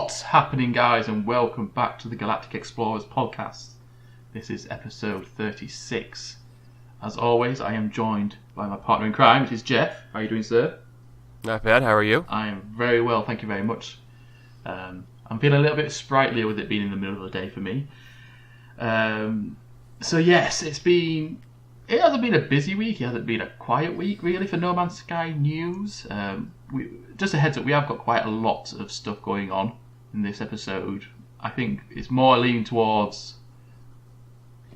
What's happening, guys, and welcome back to the Galactic Explorers Podcast. This is episode 36. As always, I am joined by my partner in crime, which is Jeff. How are you doing, sir? Not bad, how are you? I am very well, thank you very much. I'm feeling a little bit sprightlier with it being in the middle of the day for me. So yes, it hasn't been a busy week, it hasn't been a quiet week really for No Man's Sky news. Just a heads up, we have got quite a lot of stuff going on in this episode. I think it's more leaning towards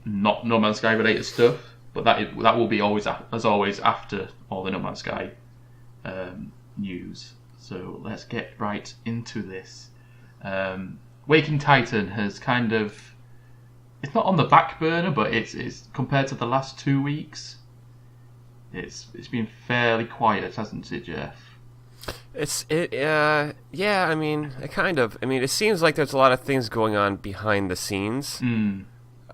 not No Man's Sky related stuff, but that will be always after all the No Man's Sky news. So let's get right into this. Waking Titan has kind of, it's not on the back burner, but it's compared to the last 2 weeks, it's been fairly quiet, hasn't it, Jeff? Yeah, I mean, it seems like there's a lot of things going on behind the scenes.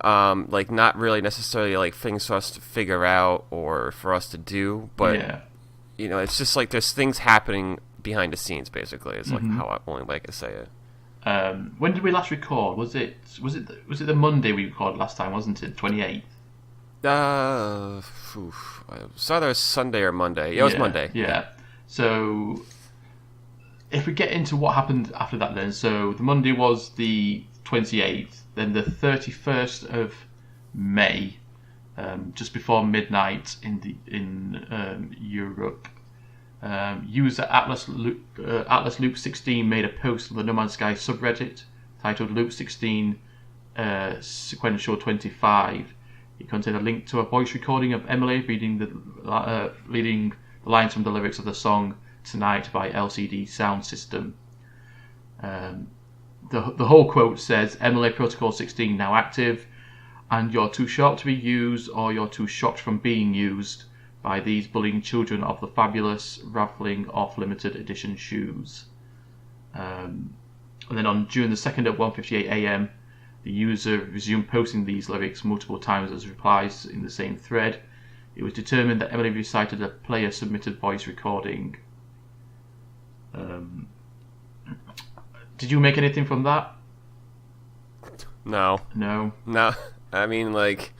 Like not really necessarily like things for us to figure out or for us to do, but yeah. You know, it's just like there's things happening behind the scenes. Basically, it's like how I only like to say it. When did we last record? Was it the Monday we recorded last time? Wasn't it 28th? It was either Sunday or Monday. Yeah, it was Monday. Yeah. So if we get into what happened after that, then the Monday was the 28th. Then the 31st of May, just before midnight in Europe. User Atlas Loop 16 made a post on the No Man's Sky subreddit titled Loop 16 Sequential 25. It contained a link to a voice recording of Emily reading the lines from the lyrics of the song Tonight by LCD Sound System. The whole quote says, "Emily Protocol 16 now active, and you're too sharp to be used, or you're too shocked from being used by these bullying children of the fabulous raffling off limited edition shoes." And then on June the 2nd at 1:58 a.m, the user resumed posting these lyrics multiple times as replies in the same thread. It was determined that Emily recited a player-submitted voice recording. Did you make anything from that? No. I mean, like,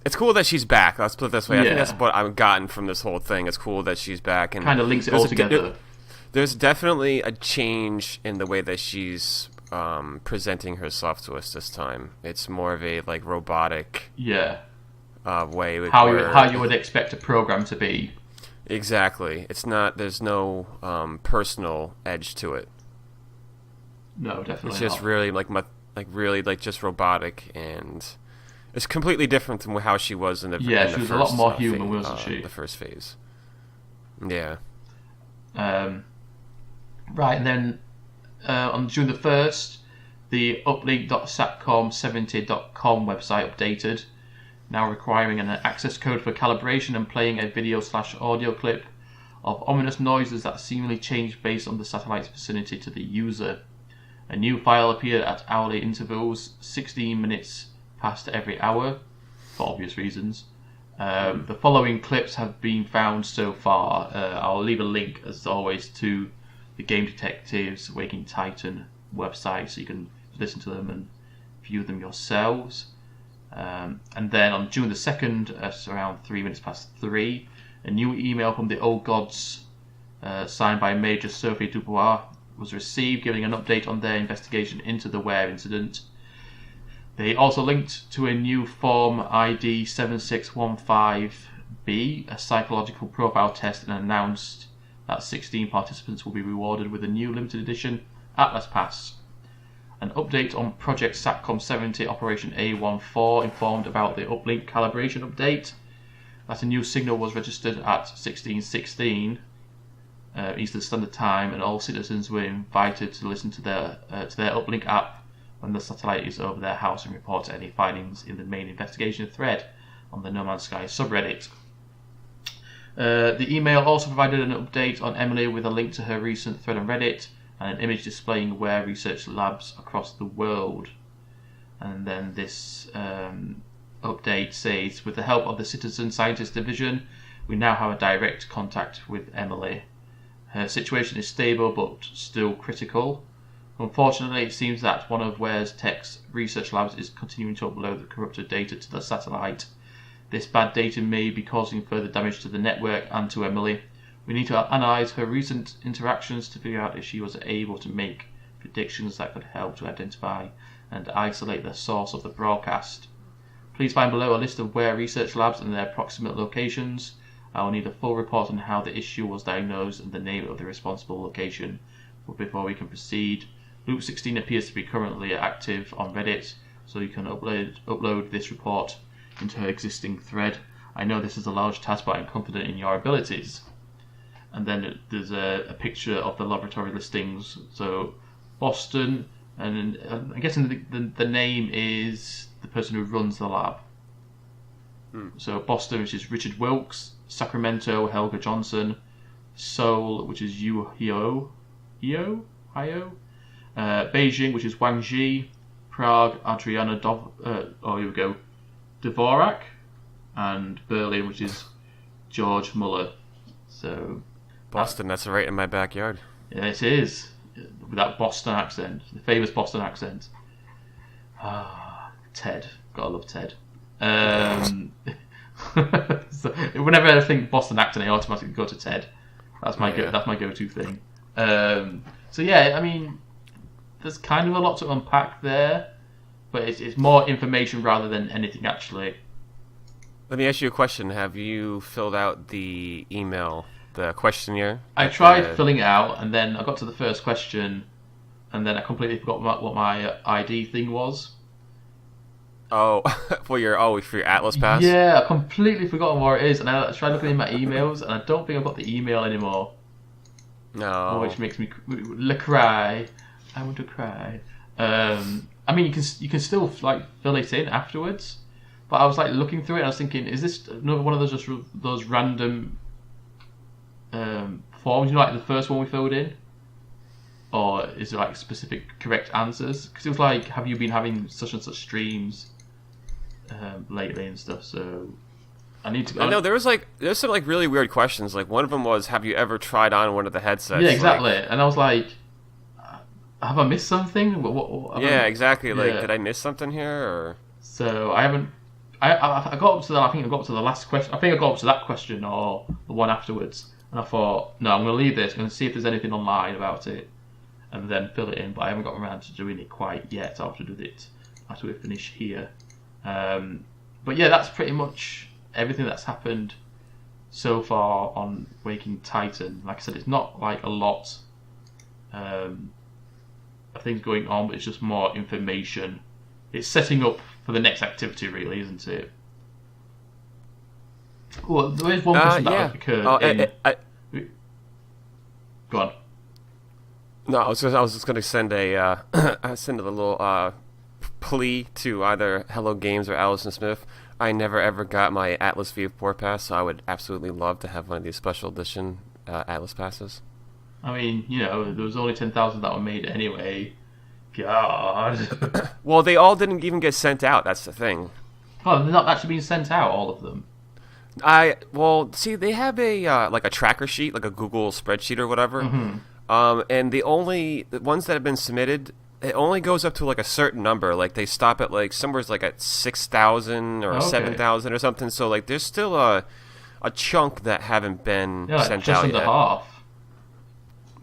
it's cool that she's back. Let's put it this way. I think that's what I've gotten from this whole thing. It's cool that she's back, and kind of links it all together. There's definitely a change in the way that she's presenting herself to us this time. It's more of a like robotic way. How you would expect a program to be. Exactly. It's not. There's no personal edge to it. No, definitely. It's just not. really just robotic, and it's completely different from how she was in the she was a lot more human, wasn't she? The first phase. Yeah. Right, and then on June the 1st, the uplink.satcom70.com website updated, now requiring an access code for calibration and playing a video/audio clip of ominous noises that seemingly change based on the satellite's vicinity to the user. A new file appeared at hourly intervals, 16 minutes past every hour, for obvious reasons. The following clips have been found so far. I'll leave a link, as always, to the Game Detectives Waking Titan website, so you can listen to them and view them yourselves. And then on June the 2nd, at around 3 minutes past 3, a new email from the Old Gods, signed by Major Sophie Dubois, was received, giving an update on their investigation into the Ware incident. They also linked to a new form ID 7615B, a psychological profile test, and announced that 16 participants will be rewarded with a new limited edition Atlas Pass. An update on Project Satcom 70 Operation A14 informed about the uplink calibration update, that a new signal was registered at 1616 Eastern Standard Time, and all citizens were invited to listen to their uplink app when the satellite is over their house and report any findings in the main investigation thread on the No Man's Sky subreddit. The email also provided an update on Emily with a link to her recent thread on Reddit and an image displaying Ware research labs across the world. And then this update says, with the help of the Citizen Scientist Division, we now have a direct contact with Emily. Her situation is stable but still critical. Unfortunately, it seems that one of Ware's Tech's research labs is continuing to upload the corrupted data to the satellite. This bad data may be causing further damage to the network and to Emily. We need to analyse her recent interactions to figure out if she was able to make predictions that could help to identify and isolate the source of the broadcast. Please find below a list of Ware research labs and their approximate locations. I will need a full report on how the issue was diagnosed and the name of the responsible location. But before we can proceed, Loop 16 appears to be currently active on Reddit, so you can upload this report into her existing thread. I know this is a large task, but I'm confident in your abilities. And then there's a picture of the laboratory listings. So Boston, and I'm guessing the name is the person who runs the lab. So Boston, which is Richard Wilkes; Sacramento, Helga Johnson; Seoul, which is Yu Hyo; Beijing, which is Wang Ji; Prague, Adriana Dvorak; and Berlin, which is George Muller. So Boston, that's right in my backyard. Yeah, it is. With that Boston accent, the famous Boston accent. Ted, gotta love Ted. So whenever I think Boston accent, I automatically go to Ted. That's my go-to thing. So yeah, I mean, there's kind of a lot to unpack there, but it's more information rather than anything actually. Let me ask you a question. Have you filled out the email, the questionnaire? I tried filling it out, and then I got to the first question, and then I completely forgot what my ID thing was. Oh, for your Atlas Pass? Yeah, I completely forgot what it is, and I tried looking in my emails, and I don't think I've got the email anymore. No. Which makes me cry. I want to cry. I mean, you can still like fill it in afterwards, but I was like looking through it, and I was thinking, is this another one of those random forms? You know, like the first one we filled in, or is it like specific correct answers? Because it was like, have you been having such and such streams lately and stuff? So I need to. I know there's some like really weird questions. Like one of them was, have you ever tried on one of the headsets? Yeah, exactly. And I was like, have I missed something? What yeah, exactly. Like, did I miss something here? Or so I haven't. I got up to that. I think I got up to the last question. I think I got up to that question or the one afterwards, and I thought, no, I'm going to leave this. I'm going to see if there's anything online about it, and then fill it in. But I haven't gotten around to doing it quite yet. I'll have to do it after we finish here. But yeah, that's pretty much everything that's happened so far on Waking Titan. Like I said, it's not like a lot of things going on, but it's just more information. It's setting up for the next activity, really, isn't it? Well, there is one question that occurred Go on. No, I was just going to send a little plea to either Hello Games or Allison Smith. I never ever got my Atlas V4 pass, so I would absolutely love to have one of these special edition Atlas passes. I mean, you know, there was only 10,000 that were made anyway. God. Well, they all didn't even get sent out. That's the thing. Oh, they're not actually being sent out, all of them. See, they have a like a tracker sheet, like a Google spreadsheet or whatever. Mm-hmm. And the ones that have been submitted, it only goes up to like a certain number. Like they stop at like somewhere's like at 6,000 or 7,000 or something. So like there's still a chunk that haven't been sent out yet. Just under half.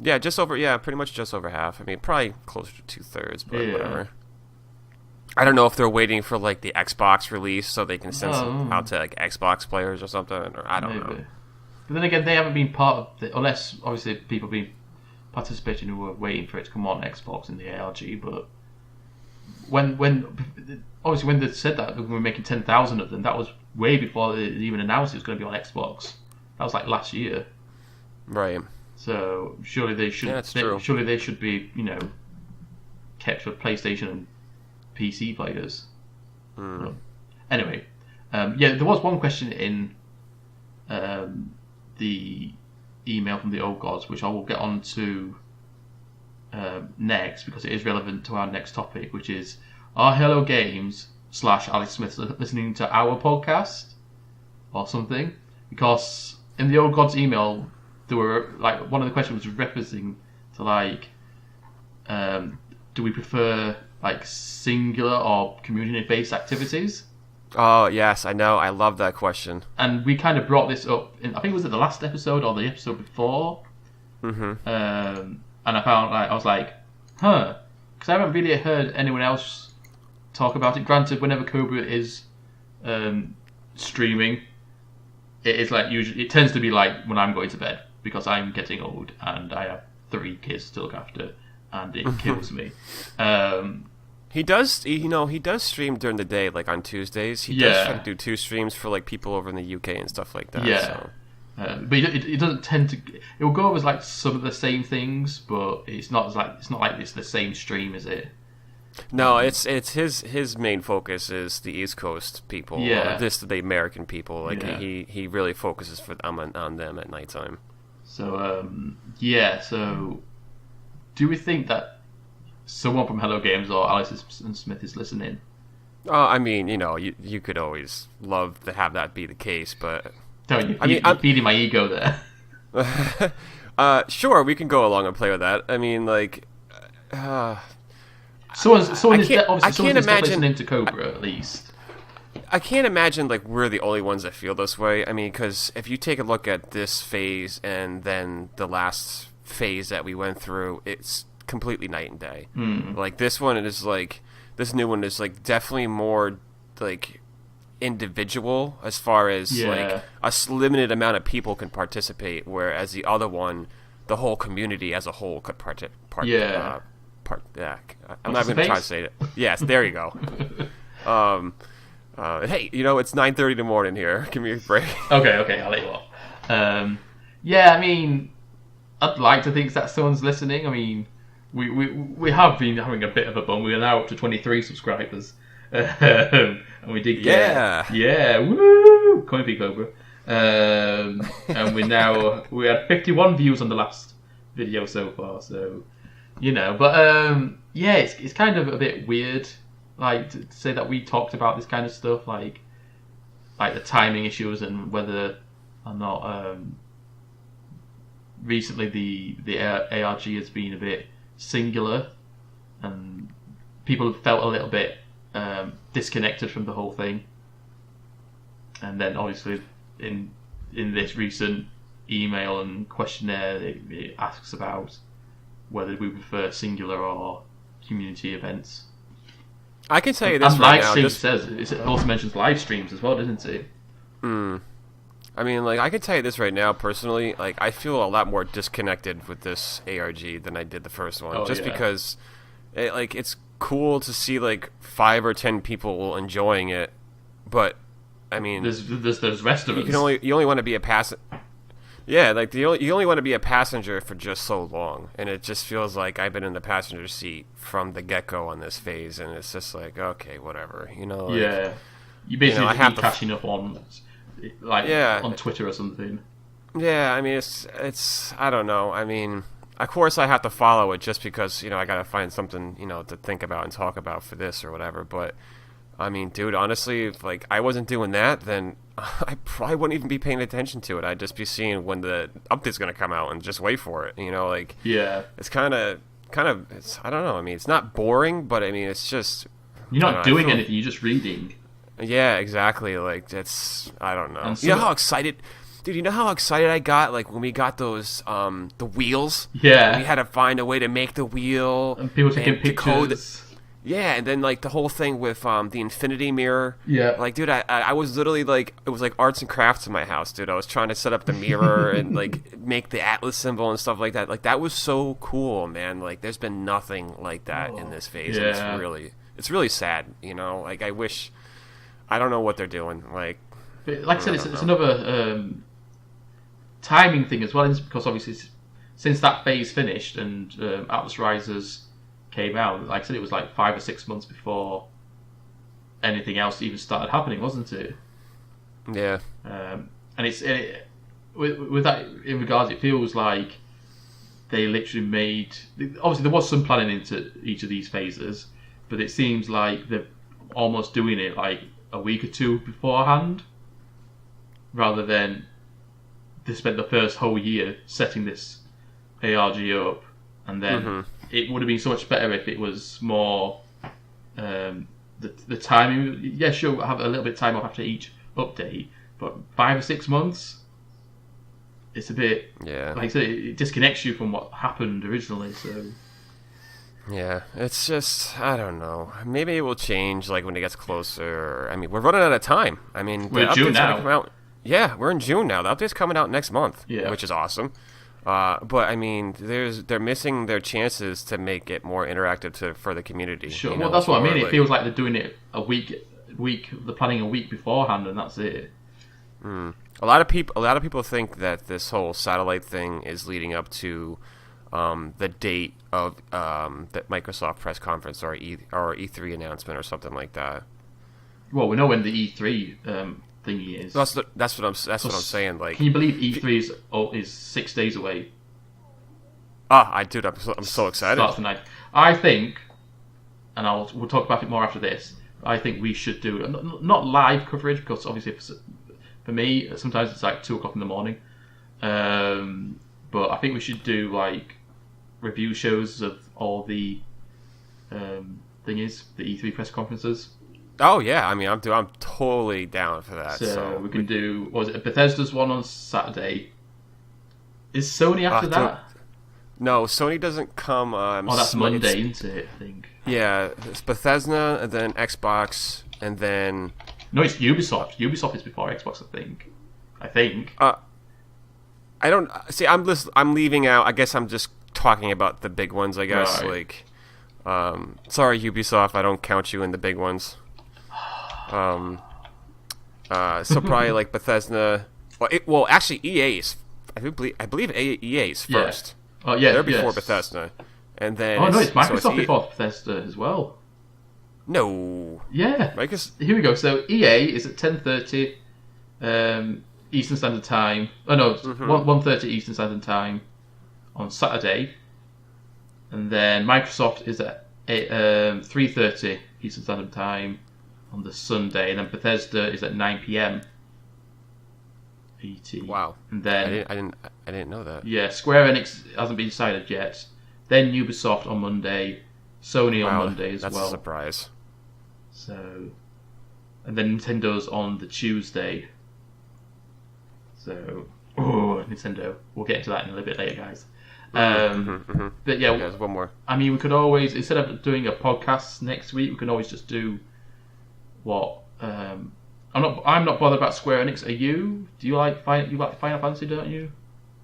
Yeah, pretty much just over half. I mean, probably closer to 2/3, but whatever. I don't know if they're waiting for like the Xbox release so they can send some out to like Xbox players or something, or I don't know. But then again, they haven't been part of the, unless obviously people have been participating who were waiting for it to come on Xbox in the ARG. But when they said that we were making 10,000 of them, that was way before they even announced it was going to be on Xbox. That was like last year, right? So surely they should. Yeah, true. Surely they should be, kept for PlayStation and PC players. But anyway, there was one question in the email from the old gods, which I will get on to next because it is relevant to our next topic, which is: are Hello Games / Alex Smith listening to our podcast or something? Because in the old gods email, there were like one of the questions was referencing to like, do we prefer like singular or community-based activities? Oh yes, I know. I love that question. And we kind of brought this up in, I think it was at the last episode or the episode before. Mm-hmm. And I was like, because I haven't really heard anyone else talk about it. Granted, whenever Cobra is streaming, it is like usually it tends to be like when I'm going to bed because I'm getting old and I have 3 kids to look after, and it kills me. He does stream during the day, like on Tuesdays. He does try to do 2 streams for like people over in the UK and stuff like that. Yeah. So. But it doesn't tend to. It will go over like some of the same things, but it's not like it's the same stream, is it? No, it's his main focus is the East Coast people. Yeah. The American people. Like he really focuses on them at nighttime. So So, do we think that someone from Hello Games or Alice and Smith is listening? I mean, you could always love to have that be the case, but. Don't you? You're feeding my ego there. Sure, we can go along and play with that. I mean, like, someone's can't imagine listening to Cobra at least. I can't imagine like we're the only ones that feel this way. I mean, because if you take a look at this phase and then the last phase that we went through, it's completely night and day. Like this one is like this new one is like definitely more like individual as far as like a limited amount of people can participate, whereas the other one, the whole community as a whole could participate. I'm not going to try to say it. Yes, there you go. Hey, it's 9:30 in the morning here. Give me a break. Okay, I'll let you off. Yeah, I mean, I'd like to think that someone's listening. I mean, we have been having a bit of a bum. We are now up to 23 subscribers. And we did get woo, Coin Cobra. And we had 51 views on the last video so far. So but it's kind of a bit weird, like to say that we talked about this kind of stuff, like the timing issues and whether or not recently the ARG has been a bit singular and people have felt a little bit disconnected from the whole thing. And then obviously in this recent email and questionnaire it asks about whether we prefer singular or community events. I can tell you this and right live now. streams it also mentions live streams as well, doesn't it? I mean, like, I can tell you this right now, personally, like, I feel a lot more disconnected with this ARG than I did the first one. Because, it's cool to see, like, 5 or 10 people enjoying it, but, I mean... There's rest of us. You only want to be a passenger... Yeah, like, you only want to be a passenger for just so long, and it just feels like I've been in the passenger seat from the get-go on this phase, and it's just like, okay, whatever, Like, yeah. You basically keep catching up on... on Twitter or something. Yeah, I mean, it's I don't know. I mean, of course I have to follow it just because, I got to find something, to think about and talk about for this or whatever. But, I mean, dude, honestly, if, I wasn't doing that, then I probably wouldn't even be paying attention to it. I'd just be seeing when the update's going to come out and just wait for it, Yeah. It's kind of, I don't know. I mean, it's not boring, but, I mean, it's just... You're not doing anything, you're just reading. Yeah, exactly. Like, I don't know. You know how excited I got, like, when we got those, the wheels? Yeah. We had to find a way to make the wheel. And people taking pictures. Yeah, and then, like, the whole thing with, the infinity mirror. Yeah. Like, dude, I was literally, like, it was like arts and crafts in my house, dude. I was trying to set up the mirror and, like, make the Atlas symbol and stuff like that. Like, that was so cool, man. Like, there's been nothing like that in this phase. Yeah. And it's really sad, Like, I wish... I don't know what they're doing. Like I said, it's another timing thing as well, because obviously since that phase finished and Atlas Risers came out, like I said, it was like 5 or 6 months before anything else even started happening, wasn't it? Yeah. And with that in regards, it feels like they literally made... Obviously, there was some planning into each of these phases, but it seems like they're almost doing it like a week or two beforehand, rather than they spent the first whole year setting this ARG up, and then it would have been so much better if it was more the timing. Yeah, sure, we'll have a little bit of time off after each update, but 5 or 6 months, it's a bit, like I said, it disconnects you from what happened originally. So yeah, it's just, I don't know. Maybe it will change like when it gets closer. I mean, we're running out of time. I mean, we're in June now. Come out. Yeah, we're in June now. The update's coming out next month, which is awesome. But I mean, they're missing their chances to make it more interactive for the community. Sure, well, that's what I mean. It feels like they're doing it a week. They're planning a week beforehand, and that's it. A lot of people think that this whole satellite thing is leading up to the date of the Microsoft press conference or E3 announcement or something like that. Well, we know when the E3 thingy is. That's what I'm saying. Like, can you believe E3 is 6 days away? I'm so excited. Starts tonight. I think, and we'll talk about it more after this. I think we should do not live coverage, because obviously for me sometimes it's like 2:00 in the morning. But I think we should do like review shows of all the the E3 press conferences. Oh yeah, I mean I'm totally down for that. So we can do, what was it, Bethesda's one on Saturday. Is Sony after that? No, Sony doesn't come. That's Monday, isn't it? I think. Yeah, it's Bethesda, and then Xbox, and then. No, it's Ubisoft. Ubisoft is before Xbox, I think. I don't see. I'm leaving out. I guess I'm just talking about the big ones. I guess like. Sorry, Ubisoft. I don't count you in the big ones. So probably like Bethesda. Well, actually, EA's. I believe EA's first. Yeah. Oh yeah, they're before Bethesda, and then. Oh no, it's Microsoft before Bethesda as well. No. Yeah. Here we go. So EA is at 10:30 Eastern Standard Time. Oh no, 1:30 Eastern Standard Time on Saturday, and then Microsoft is at 3:30 Eastern Standard Time on the Sunday, and then Bethesda is at 9 p.m. ET. Wow. And then I didn't know that. Yeah, Square Enix hasn't been decided yet. Then Ubisoft on Monday, Sony on Monday as well. That's a surprise. So, and then Nintendo's on the Tuesday. So, Nintendo. We'll get into that in a little bit later, guys. But yeah, there's one more. I mean, we could always, instead of doing a podcast next week, we can always just do what. I'm not bothered about Square Enix. Are you? Do you like Final Fantasy? Don't you?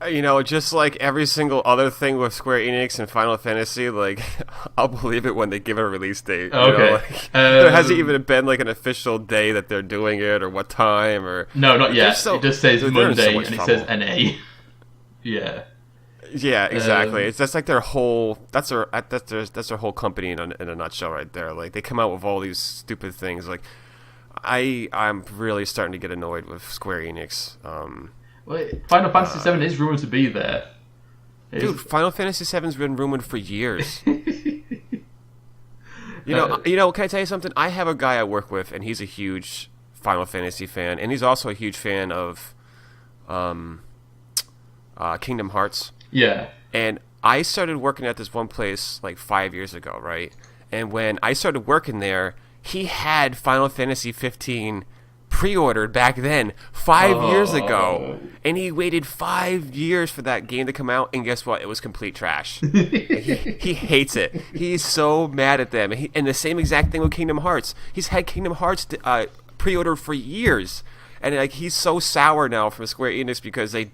You know, just like every single other thing with Square Enix and Final Fantasy, like I'll believe it when they give it a release date. Okay. You know, like, there hasn't even been like an official day that they're doing it or what time or. No, not yet. It just says Monday and it says NA. Yeah. Yeah, exactly. It's just like their whole that's their whole company in a nutshell right there. Like they come out with all these stupid things. Like I'm really starting to get annoyed with Square Enix. Well, Final Fantasy VII is rumored to be there. Dude, Final Fantasy VII's been rumored for years. You know. Can I tell you something? I have a guy I work with, and he's a huge Final Fantasy fan, and he's also a huge fan of Kingdom Hearts. Yeah. And I started working at this one place like 5 years ago, right? And when I started working there, he had Final Fantasy 15 pre-ordered back then 5 years ago, and he waited 5 years for that game to come out, and guess what? It was complete trash. he hates it. He's so mad at them. And the same exact thing with Kingdom Hearts. He's had Kingdom Hearts pre-ordered for years, and like he's so sour now from Square Enix because they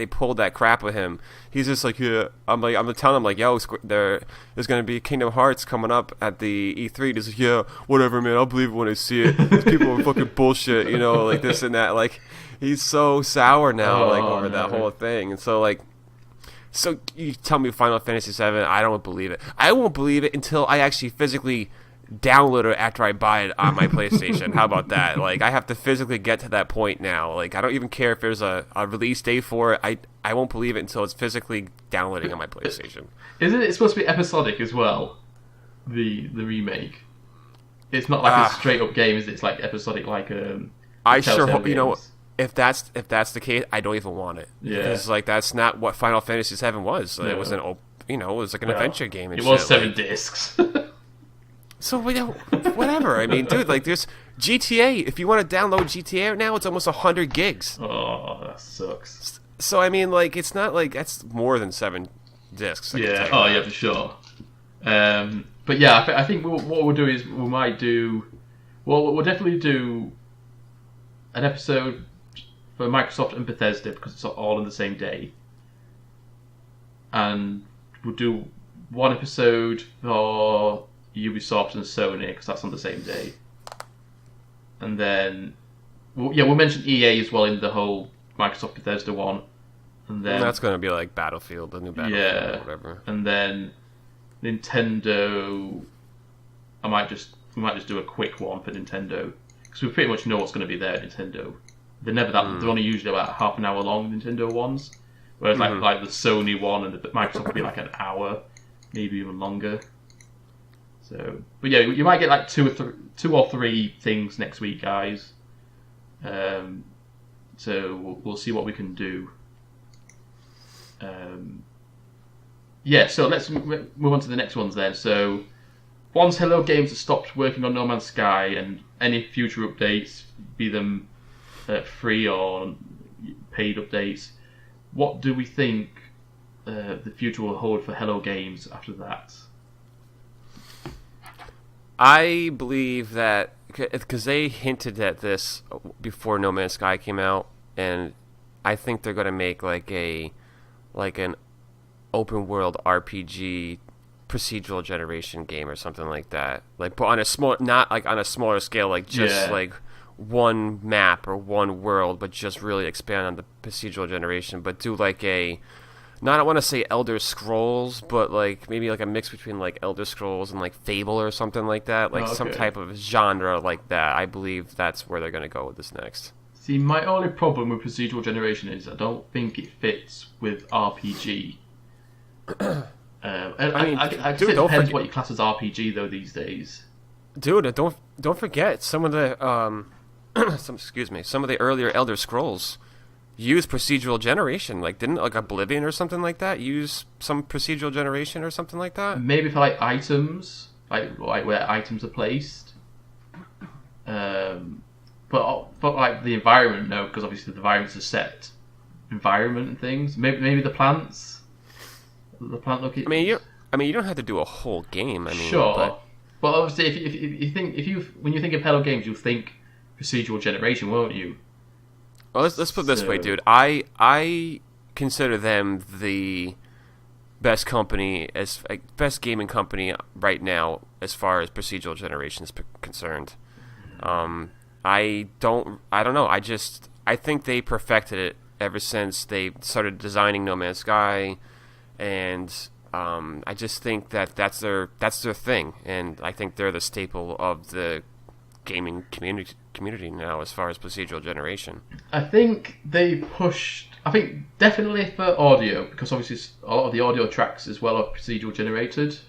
pulled that crap with him. He's just like, yeah. I'm telling him like, yo, there's gonna be Kingdom Hearts coming up at the E3. He's like, yeah, whatever, man. I'll believe it when I see it. These people are fucking bullshit, like this and that. Like he's so sour now, over that whole thing. And so so you tell me Final Fantasy VII, I don't believe it. I won't believe it until I actually physically download it after I buy it on my PlayStation. How about that? Like I have to physically get to that point now. Like I don't even care if there's a release date for it. I won't believe it until it's physically downloading on my PlayStation. Isn't it supposed to be episodic as well? The remake. It's not like a straight up game, is it? It's like episodic, like I sure hope if that's the case, I don't even want it. Yeah. Because like that's not what Final Fantasy VII was. It was it was like an adventure game. And it was shit. 7 discs. So whatever. I mean, dude, like there's GTA. If you want to download GTA right now, it's almost 100 gigs. Oh, that sucks. So I mean, like it's not like that's more than 7 discs. Yeah. Oh, yeah, for sure. But yeah, I think what we'll do is we'll definitely do an episode for Microsoft and Bethesda because it's all on the same day, and we'll do one episode for Ubisoft and Sony because that's on the same day, and then we'll mention EA as well in the whole Microsoft Bethesda one, and then that's going to be like Battlefield, the new Battlefield, or whatever, and then Nintendo. We might just do a quick one for Nintendo because we pretty much know what's going to be there at Nintendo. They're never that. They're only usually about half an hour long. Nintendo ones, whereas like the Sony one and the Microsoft will be like an hour, maybe even longer. So, but yeah, you might get like two or three things next week, guys. So we'll see what we can do. Yeah, so let's move on to the next ones then. So, once Hello Games has stopped working on No Man's Sky and any future updates, be them free or paid updates, what do we think the future will hold for Hello Games after that? I believe that because they hinted at this before No Man's Sky came out, and I think they're going to make like an open world RPG procedural generation game or something like that. Like, but on a small, not like on a smaller scale, like just like one map or one world, but just really expand on the procedural generation. But do like I want to say Elder Scrolls, but like maybe like a mix between like Elder Scrolls and like Fable or something like that. Like some type of genre like that. I believe that's where they're going to go with this next. See, my only problem with procedural generation is I don't think it fits with RPG. I guess it depends what you class as RPG though these days. Dude, don't forget some of the some of the earlier Elder Scrolls use procedural generation. Like didn't like Oblivion or something like that use some procedural generation or something like that? Maybe for like items, like where items are placed. But like the environment, no, because obviously the environment's a set environment and things. Maybe the plants. The plant looking. I mean, you don't have to do a whole game. I mean, sure, but obviously, if you when you think of Hello Games, you'll think procedural generation, won't you? Well, let's put it this way, dude. I consider them the best company best gaming company right now as far as procedural generation is concerned. I don't know. I think they perfected it ever since they started designing No Man's Sky. And I just think that's their thing, and I think they're the staple of the gaming community now as far as procedural generation. I think they pushed. I think definitely for audio, because obviously a lot of the audio tracks as well are procedural generated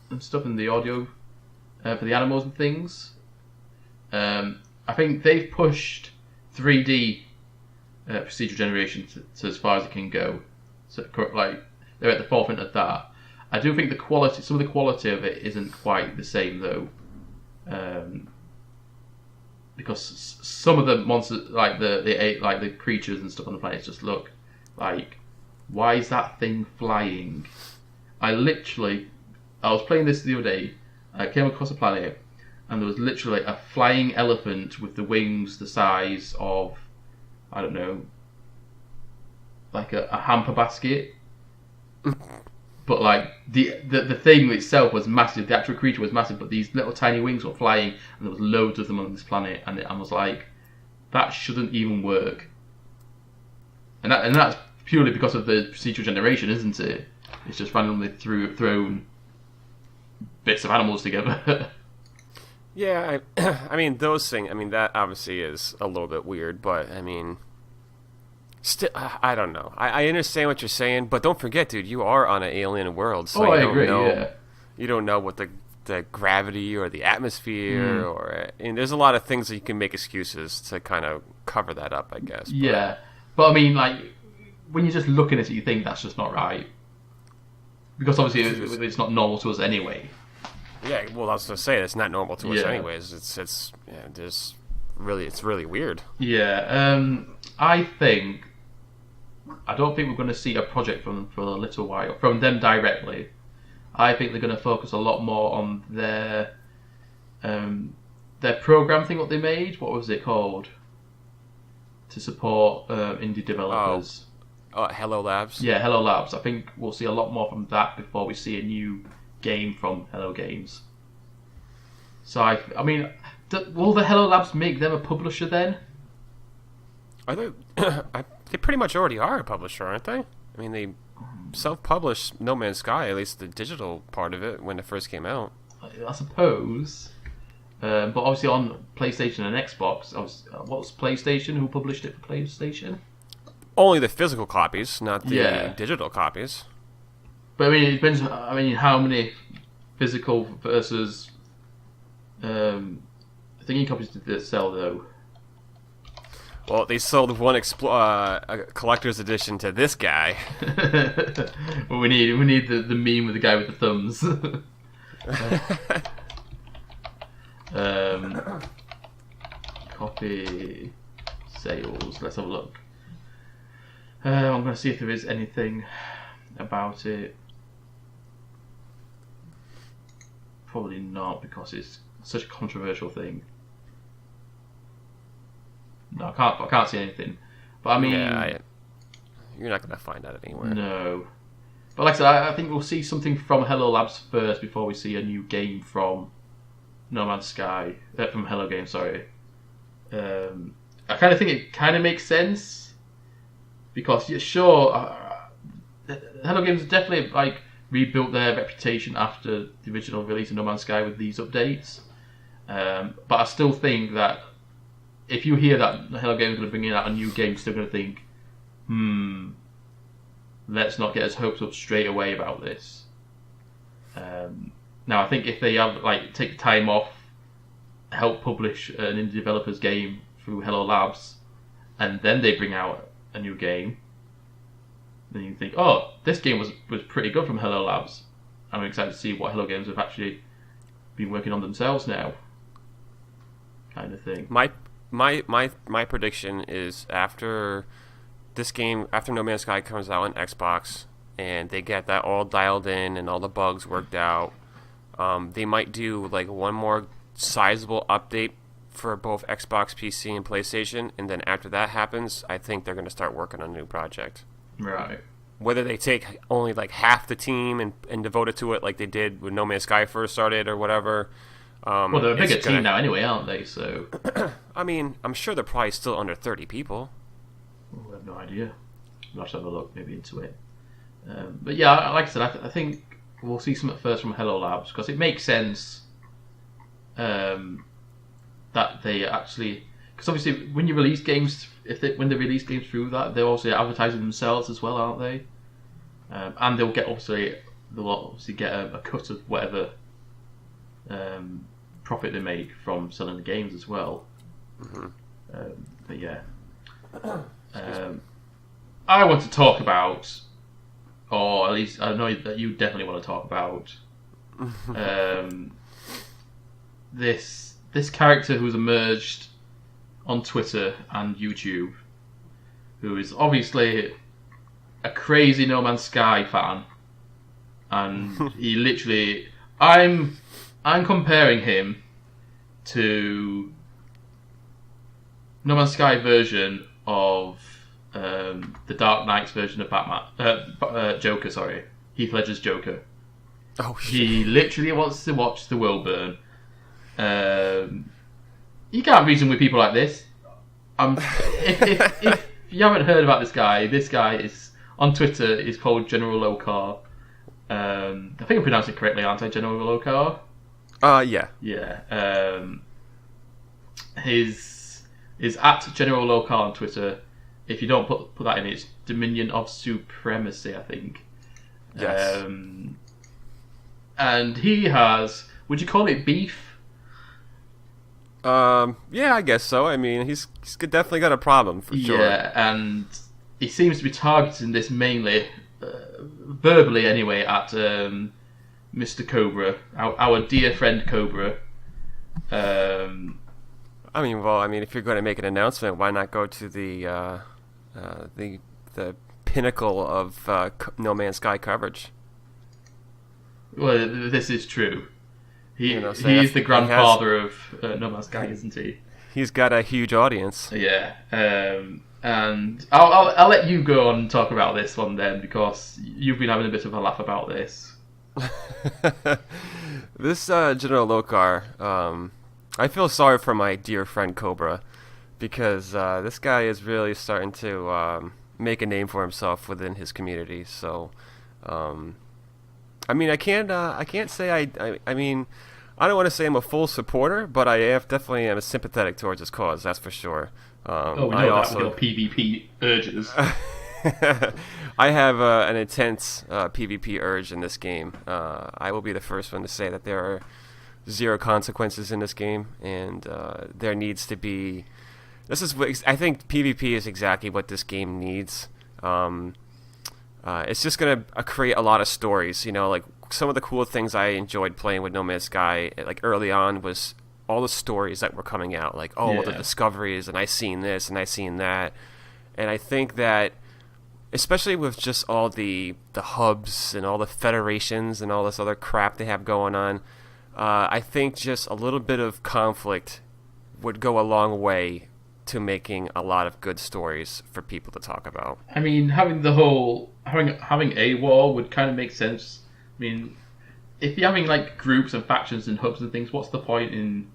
and stuff in the audio for the animals and things. I think they've pushed 3D procedural generation to as far as it can go. So, like, they're at the forefront of that. I do think some of the quality of it isn't quite the same though, because some of the monsters, like the creatures and stuff on the planet, just look like, why is that thing flying? I was playing this the other day. I came across a planet, and there was literally a flying elephant with the wings the size of, I don't know, like a hamper basket. But like the thing itself was massive. The actual creature was massive, but these little tiny wings were flying, and there was loads of them on this planet. And I was like, that shouldn't even work. And that's purely because of the procedural generation, isn't it? It's just randomly thrown bits of animals together. Yeah, I mean those things. I mean that obviously is a little bit weird, but I mean. Still, I don't know. I understand what you're saying, but don't forget, dude, you are on an alien world, so I agree. Yeah. You don't know what the gravity or the atmosphere and there's a lot of things that you can make excuses to kind of cover that up, I guess. Yeah, but I mean, like, when you're just looking at it, you think that's just not right. Because obviously it's not normal to us anyway. Yeah, well, I was going to say, it's not normal to us anyways. It's really weird. Yeah, I don't think we're going to see a project from them for a little while, from them directly. I think they're going to focus a lot more on their program thing, what they made. What was it called? To support indie developers. Hello Labs? Yeah, Hello Labs. I think we'll see a lot more from that before we see a new game from Hello Games. So, I mean, will the Hello Labs make them a publisher then? Are they? They pretty much already are a publisher, aren't they? I mean, they self-published No Man's Sky, at least the digital part of it, when it first came out. I suppose. But obviously on PlayStation and Xbox, what was PlayStation? Who published it for PlayStation? Only the physical copies, not the digital copies. But I mean, it depends. I mean, how many physical versus thingy copies did they sell though? Well, they sold one a collector's edition to this guy. Well, we need the meme with the guy with the thumbs. Copy sales. Let's have a look. I'm going to see if there is anything about it. Probably not, because it's such a controversial thing. No, I can't see anything. But I mean, you're not going to find that anywhere. No. But like I said, I think we'll see something from Hello Labs first before we see a new game from No Man's Sky. From Hello Games, sorry. I kind of think it kind of makes sense. Because, yeah, sure, Hello Games definitely like rebuilt their reputation after the original release of No Man's Sky with these updates. But I still think that if you hear that Hello Games are going to bring out a new game, you're still going to think, let's not get us hopes up straight away about this. Now, I think if they have take the time off, help publish an indie developer's game through Hello Labs, and then they bring out a new game, then you think, oh, this game was pretty good from Hello Labs. I'm excited to see what Hello Games have actually been working on themselves now, kind of thing. My prediction is after this game, after No Man's Sky comes out on Xbox, and they get that all dialed in and all the bugs worked out, they might do one more sizable update for both Xbox, PC, and PlayStation, and then after that happens, I think they're going to start working on a new project. Right. Whether they take only half the team and devote it to it like they did when No Man's Sky first started or whatever. Well, they're a bigger team now anyway, aren't they? So, I mean, I'm sure they're probably still under 30 people. I have no idea. We'll have to have a look maybe into it. But yeah, like I said, I think we'll see something first from Hello Labs, because it makes sense that they actually, because obviously when you release games, when they release games through that, they're also advertising themselves as well, aren't they? And they'll obviously get a cut of whatever profit they make from selling the games as well. Mm-hmm. But yeah, I want to talk about, or at least I know that you definitely want to talk about this character who's emerged on Twitter and YouTube, who is obviously a crazy No Man's Sky fan, and he literally, I'm comparing him to No Man's Sky version of the Dark Knight's version of Batman, Joker. Sorry, Heath Ledger's Joker. Oh shit! He literally wants to watch the world burn. You can't reason with people like this. If you haven't heard about this guy is on Twitter. Is called General Lokar. I think I'm pronouncing it correctly, aren't I? General Lokar. Yeah. Yeah. His at General Lokar on Twitter. If you don't put that in, it's Dominion of Supremacy, I think. Yes. And he has, would you call it beef Yeah, I guess so. I mean, he's definitely got a problem for sure. Yeah, and he seems to be targeting this mainly, verbally anyway, at Mr. Cobra, our dear friend Cobra. I mean, if you're going to make an announcement, why not go to the pinnacle of No Man's Sky coverage? Well, this is true. He so is the grandfather of No Man's Sky, isn't he? He's got a huge audience. Yeah, and I'll let you go on and talk about this one then, because you've been having a bit of a laugh about this. This General Lokar, I feel sorry for my dear friend Cobra, because this guy is really starting to make a name for himself within his community. So, I mean, I can't say I mean, I don't want to say I'm a full supporter, but I definitely am sympathetic towards his cause. That's for sure. We know that with your PvP urges. I have an intense PvP urge in this game. I will be the first one to say that there are zero consequences in this game, and there needs to be. I think PvP is exactly what this game needs. It's just gonna create a lot of stories. Like some of the cool things I enjoyed playing with No Man's Sky, like early on, was all the stories that were coming out. Like, the discoveries, and I seen this, and I seen that, and I think that, especially with just all the hubs and all the federations and all this other crap they have going on, I think just a little bit of conflict would go a long way to making a lot of good stories for people to talk about. I mean, having a war would kind of make sense. I mean, if you're having like groups and factions and hubs and things, what's the point in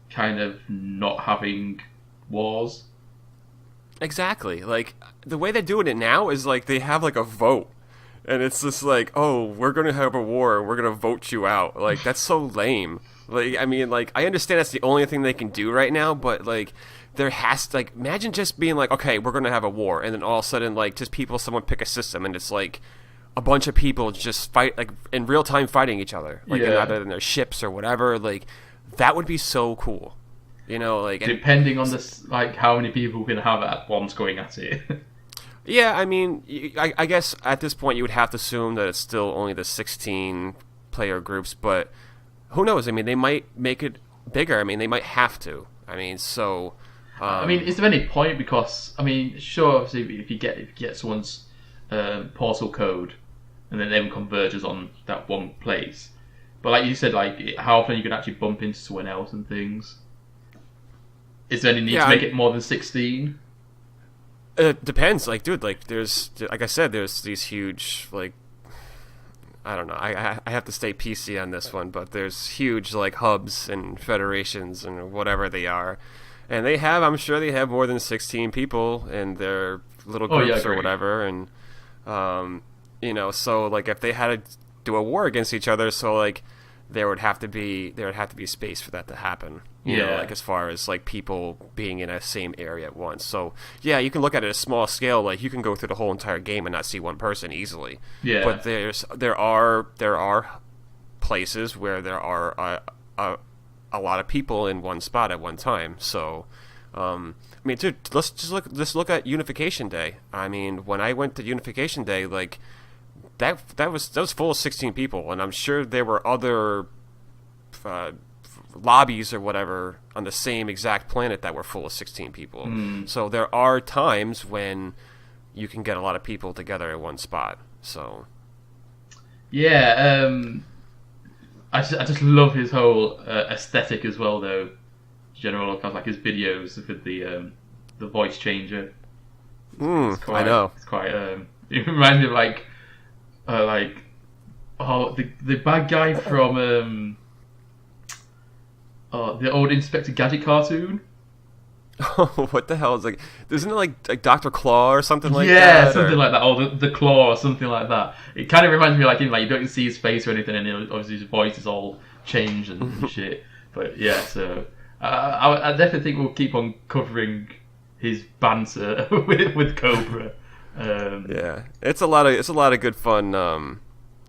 kind of not having wars? Exactly. Like, the way they're doing it now is like they have like a vote, and it's just like, we're gonna have a war and we're gonna vote you out. Like, that's so lame. Like, I mean, like, I understand that's the only thing they can do right now, but like, there has to, like, imagine just being like, okay, we're gonna have a war, and then all of a sudden, like, just someone pick a system, and it's like a bunch of people just fight, like, in real time fighting each other, like, either in their ships or whatever. Like, that would be so cool. Like, depending on this, like, how many people can have at once going at it. Yeah, I mean, I guess at this point you would have to assume that it's still only the 16 player groups, but who knows? I mean, they might make it bigger. I mean, they might have to. I mean, so. I mean, is there any point? Because, I mean, sure, obviously, if you get someone's portal code, and then everyone converges on that one place, but like you said, like, how often you can actually bump into someone else and things. Is there any need to make it more than 16? It depends. Like, dude, like, like I said, there's these huge, like, I don't know. I have to stay PC on this one, but there's huge, like, hubs and federations and whatever they are. And I'm sure they have more than 16 people in their little groups or whatever. And, so, like, if they had to do a war against each other, so, like, there would have to be space for that to happen. You know, like, as far as, like, people being in a same area at once. So, yeah, you can look at it at a small scale. Like, you can go through the whole entire game and not see one person easily. Yeah. But there are places where there are a lot of people in one spot at one time. So, I mean, dude, let's look at Unification Day. I mean, when I went to Unification Day, like, that was full of 16 people, and I'm sure there were other lobbies or whatever on the same exact planet that were full of 16 people. So there are times when you can get a lot of people together at one spot. So I just love his whole aesthetic as well, though. General, kind of like his videos with the voice changer. I know. It's quite. It reminds me of the bad guy from the old Inspector Gadget cartoon. Oh, what the hell is, like? Isn't it like Dr. Claw or something like that? Yeah, something like that. Or the Claw or something like that. It kind of reminds me of him. Like, you don't see his face or anything, and obviously his voice is all changed and shit. But yeah, so I definitely think we'll keep on covering his banter with Cobra. Yeah, it's a lot of good fun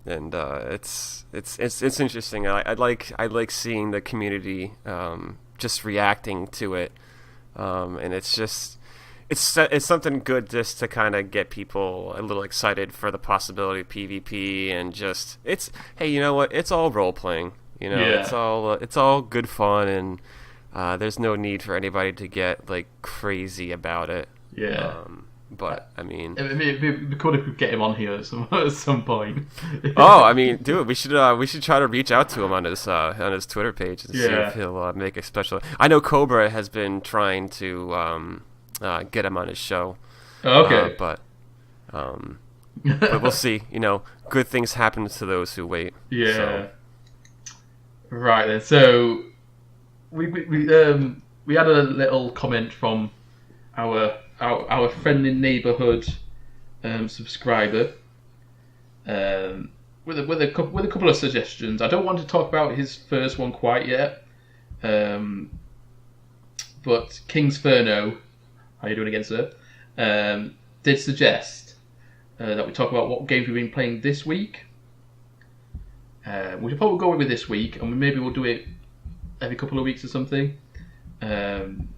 and it's interesting. I like seeing the community just reacting to it, and it's something good just to kind of get people a little excited for the possibility of PvP, and just hey, you know what? It's all role playing. It's all good fun, and there's no need for anybody to get like crazy about it. Yeah. But I mean, it'd be cool if we could get him on here at some point. Oh, I mean, dude, we should try to reach out to him on his Twitter page and see if he'll make a special. I know Cobra has been trying to get him on his show. Oh, okay. But we'll see. Good things happen to those who wait. Yeah. So. Right then. So we had a little comment from our friendly neighbourhood subscriber with a couple of suggestions. I don't want to talk about his first one quite yet, but Kingsferno, how you doing again, sir? Did suggest that we talk about what games we've been playing this week. We should probably go with this week, and maybe we'll do it every couple of weeks or something. And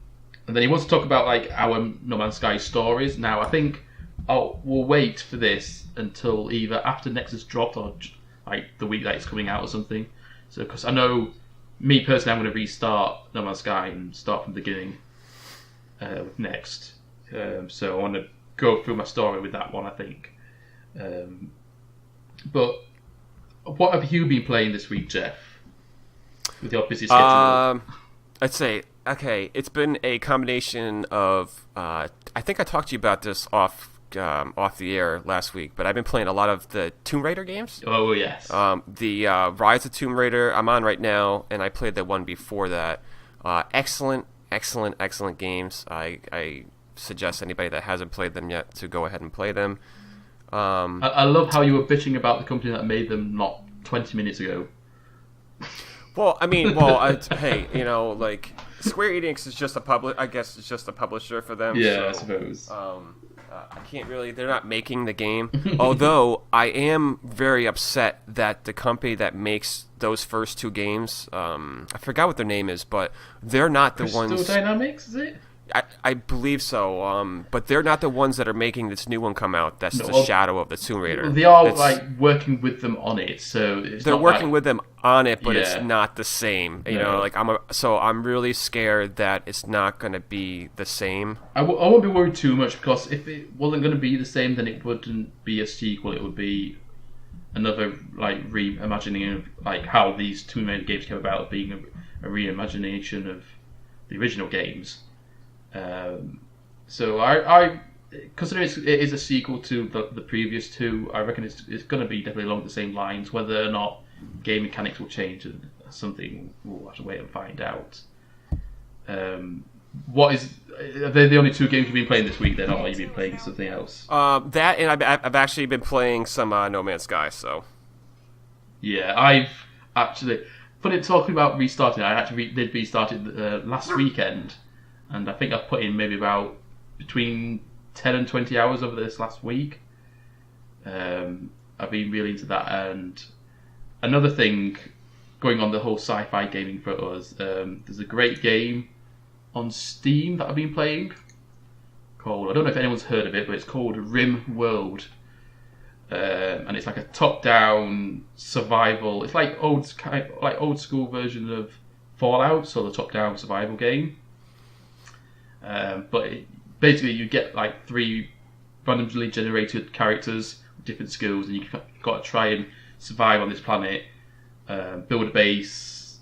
then he wants to talk about like our No Man's Sky stories. Now I think we'll wait for this until either after Nexus dropped or like the week that it's coming out or something. So because I know me personally, I'm going to restart No Man's Sky and start from the beginning with Next. So I want to go through my story with that one, I think. But what have you been playing this week, Jeff? With your busy schedule? I'd say, okay, it's been a combination of, I think I talked to you about this off the air last week, but I've been playing a lot of the Tomb Raider games. Oh, yes. The Rise of Tomb Raider I'm on right now, and I played the one before that. Excellent games. I suggest anybody that hasn't played them yet to go ahead and play them. I love how you were bitching about the company that made them not 20 minutes ago. Well, I mean, hey, like Square Enix is just I guess it's just a publisher for them. Yeah, so, I suppose. I can't really. They're not making the game. Although I am very upset that the company that makes those first two games, I forgot what their name is, but they're not the ones. Crystal Dynamics, is it? I believe so, but they're not the ones that are making this new one come out. That's the Shadow of the Tomb Raider. They are working with them on it, so they're working with them on it, but it's not the same. I'm really scared that it's not going to be the same. I won't be worried too much because if it wasn't going to be the same, then it wouldn't be a sequel. It would be another like reimagining of like how these Tomb Raider games came about, being a reimagination of the original games. So I consider it is a sequel to the previous two. I reckon it's going to be definitely along the same lines. Whether or not game mechanics will change and something, we'll have to wait and find out. Are they the only two games you've been playing this week then, or have you been playing something else? That, and I've actually been playing some No Man's Sky, so. Yeah, I've actually, talking about restarting, I actually did restart it last weekend. And I think I've put in maybe about between 10 and 20 hours over this last week. I've been really into that. And another thing going on the whole sci-fi gaming for us, there's a great game on Steam that I've been playing called, I don't know if anyone's heard of it, but it's called Rim World. And it's like a top-down survival. It's like old school version of Fallout, so the top-down survival game. But basically you get like 3 randomly generated characters with different skills, and you've got to try and survive on this planet, build a base,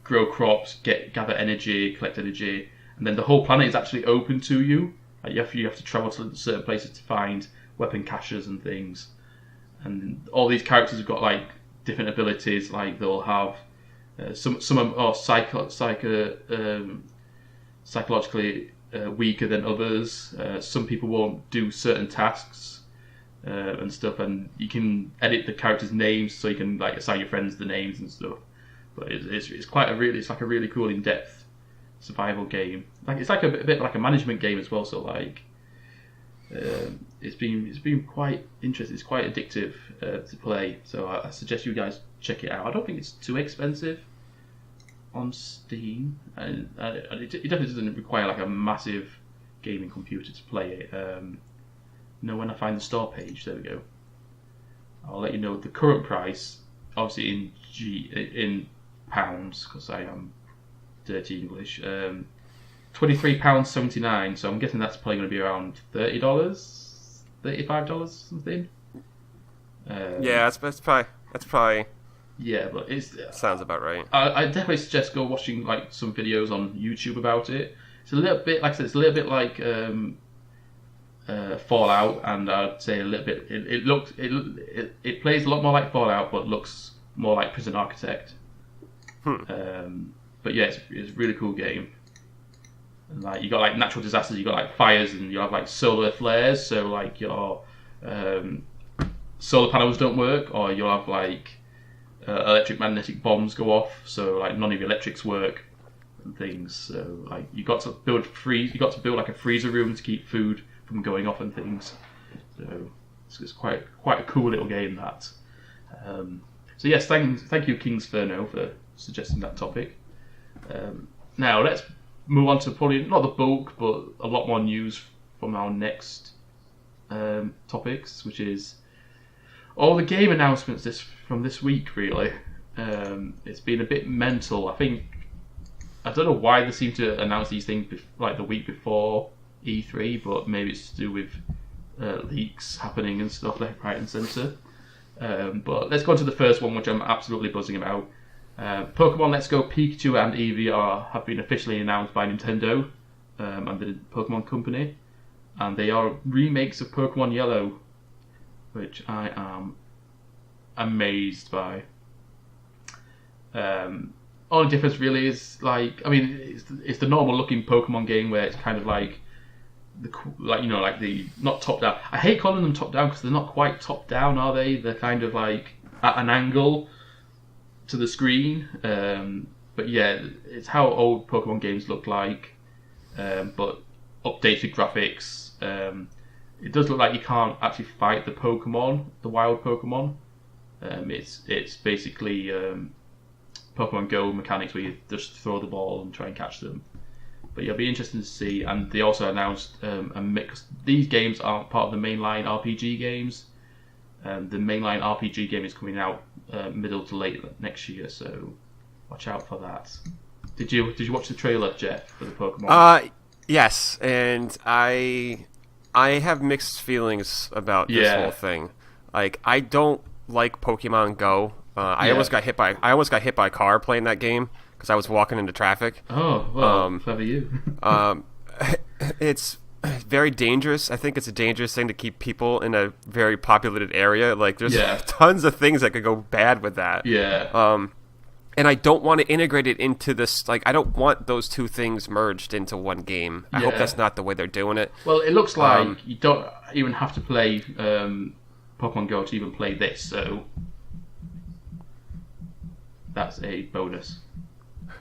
grow crops, gather energy, collect energy, and then the whole planet is actually open to you. Like you have to travel to certain places to find weapon caches and things. And all these characters have got like different abilities. Like they'll have some are psychologically weaker than others. Some people won't do certain tasks and stuff, and you can edit the characters' names so you can like assign your friends the names and stuff. But it's like a really cool in-depth survival game. Like it's like a bit like a management game as well. So like It's been quite interesting. It's quite addictive to play. So I suggest you guys check it out. I don't think it's too expensive on Steam, and it definitely doesn't require like a massive gaming computer to play it. When I find the store page, there we go. I'll let you know the current price. Obviously in pounds, because I am dirty English. £23.79. So I'm guessing that's probably going to be around $30, $35, something. Yeah, that's probably. Yeah, but it's sounds about right. I definitely suggest go watching like some videos on YouTube about it. It's a little bit, like I said, it's a little bit like Fallout, and I'd say a little bit. It plays a lot more like Fallout, but looks more like Prison Architect. But yeah, it's a really cool game. And like you got like natural disasters, you got like fires, and you have like solar flares. So like your solar panels don't work, or you'll have like electromagnetic bombs go off. So like none of your electrics work and things. So like you got to build like a freezer room to keep food from going off and things. So it's quite a cool little game that. So yes, thank you Kingsferno for suggesting that topic. Now let's move on to probably not the bulk, but a lot more news from our next topics, which is all the game announcements from this week. Really, it's been a bit mental. I don't know why they seem to announce these things like the week before E3, but maybe it's to do with leaks happening and stuff left, right, and centre. But let's go on to the first one, which I'm absolutely buzzing about. Pokemon Let's Go Pikachu and Eevee have been officially announced by Nintendo and the Pokemon Company, and they are remakes of Pokemon Yellow, which I am amazed by. Only difference really is it's the normal looking Pokemon game where it's kind of like the not top down. I hate calling them top down because they're not quite top down, are they? They're kind of like at an angle to the screen. But yeah, it's how old Pokemon games look like, but updated graphics. It does look like you can't actually fight the wild Pokemon. It's basically Pokemon Go mechanics where you just throw the ball and try and catch them. But yeah, it'll be interesting to see. And they also announced a mix. These games aren't part of the mainline RPG games. The mainline RPG game is coming out middle to late next year, so watch out for that. Did you watch the trailer, Jeff, for the Pokemon? Yes, and I have mixed feelings about this whole thing. Like, I don't like Pokemon Go. I almost got hit by a car playing that game because I was walking into traffic. Oh, well, clever you. It's very dangerous. I think it's a dangerous thing to keep people in a very populated area. Like, there's tons of things that could go bad with that. Yeah. And I don't want to integrate it into this. Like, I don't want those two things merged into one game. I hope that's not the way they're doing it. Well, it looks like you don't even have to play Pokemon Go to even play this, so that's a bonus.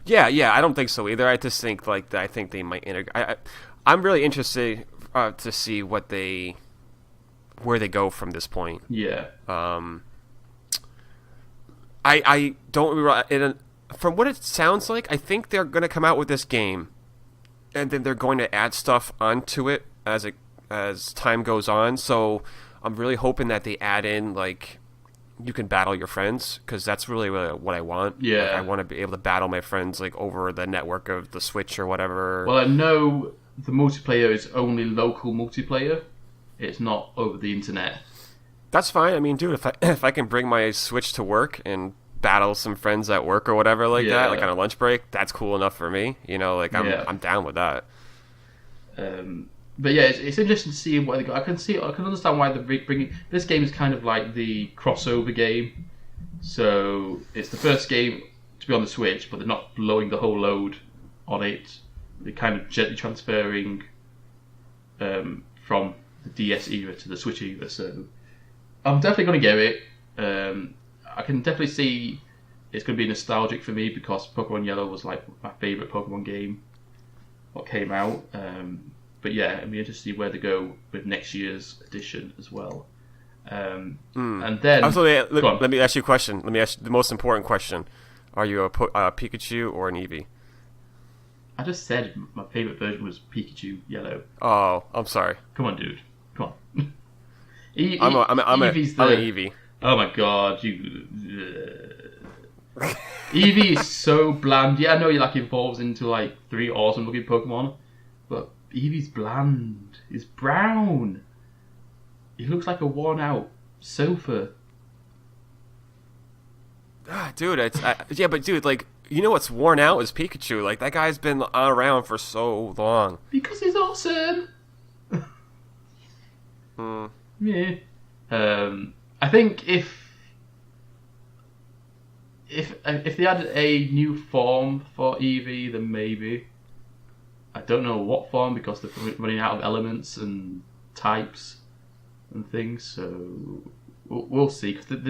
Yeah, I don't think so either. I just think I think they might integrate. I'm really interested to see where they go from this point. Yeah. I don't. From what it sounds like, I think they're going to come out with this game, and then they're going to add stuff onto it as time goes on. So I'm really hoping that they add in like you can battle your friends, because that's really what I want. Yeah. Like, I want to be able to battle my friends like over the network of the Switch or whatever. Well, I know the multiplayer is only local multiplayer. It's not over the internet. That's fine. I mean, dude, if I can bring my Switch to work and battle some friends at work or whatever like that, like on a lunch break, that's cool enough for me. You know, like I'm down with that. But yeah, it's interesting to see what they got. I can understand why they're bringing this game is kind of like the crossover game. So it's the first game to be on the Switch, but they're not blowing the whole load on it. They're kind of gently transferring from the DS era to the Switch era. So I'm definitely going to get it. I can definitely see it's going to be nostalgic for me because Pokemon Yellow was like my favourite Pokemon game what came out. But yeah, it'll be interesting to see where they go with next year's edition as well. And then... let me ask you a question. Let me ask you the most important question. Are you a Pikachu or an Eevee? I just said my favourite version was Pikachu Yellow. Oh, I'm sorry. Come on, dude. Come on. I'm an Eevee. Oh my god, Eevee is so bland. Yeah, I know he evolves into 3 awesome looking Pokemon, but Eevee's bland. He's brown. He looks like a worn out sofa. Dude, but dude, you know what's worn out is Pikachu. That guy's been around for so long. Because he's awesome. Yeah. I think if they had a new form for Eevee, then maybe. I don't know what form because they're running out of elements and types and things. So we'll see. Cause at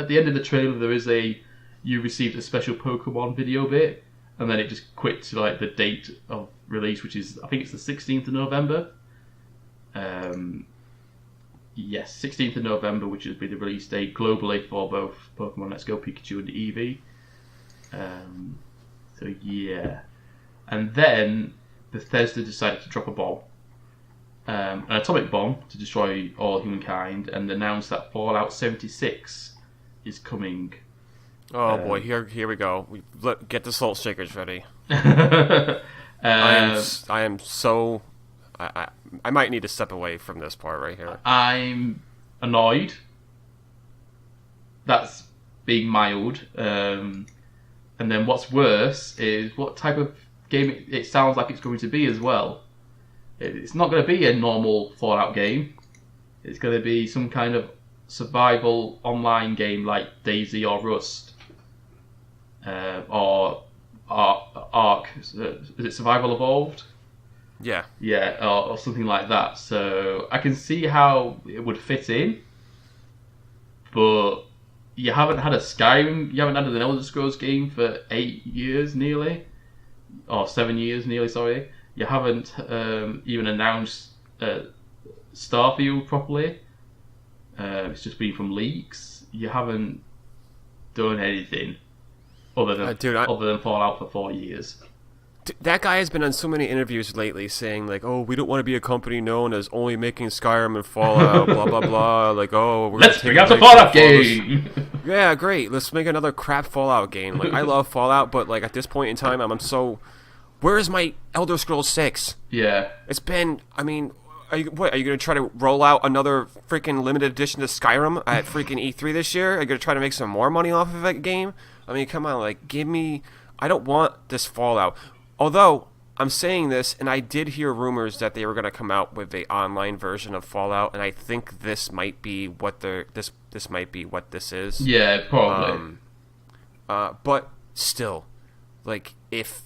the end of the trailer, there is you received a special Pokemon video bit, and then it just quit to the date of release, which is I think it's the 16th of November. Yes, 16th of November, which would be the release date globally for both Pokemon Let's Go Pikachu and Eevee. So yeah, and then Bethesda decided to drop a bomb, an atomic bomb to destroy all humankind, and announced that Fallout 76 is coming. Oh boy, here we go. Get the salt shakers ready. I am so. I might need to step away from this part right here. I'm annoyed. That's being mild. And then what's worse is what type of game it sounds like it's going to be as well. It's not going to be a normal Fallout game. It's going to be some kind of survival online game like DayZ or Rust. Or Ark. Is it Survival Evolved? Yeah. Yeah, or something like that. So I can see how it would fit in, but you haven't had a Skyrim, you haven't had an Elder Scrolls game for 8 years nearly, or 7 years nearly, sorry. You haven't even announced Starfield properly. It's just been from leaks. You haven't done anything other than Fallout for 4 years. That guy has been on so many interviews lately saying, oh, we don't want to be a company known as only making Skyrim and Fallout, blah, blah, blah. Let's bring out the Fallout game! Yeah, great. Let's make another crap Fallout game. I love Fallout, but, at this point in time, I'm so... Where's my Elder Scrolls 6? Yeah. It's been... Are you going to try to roll out another freaking limited edition to Skyrim at freaking E3 this year? Are you going to try to make some more money off of that game? Come on, give me... I don't want this Fallout... Although, I'm saying this, and I did hear rumors that they were going to come out with an online version of Fallout, and I think this might be what this might be what this is. Yeah, probably. But still, if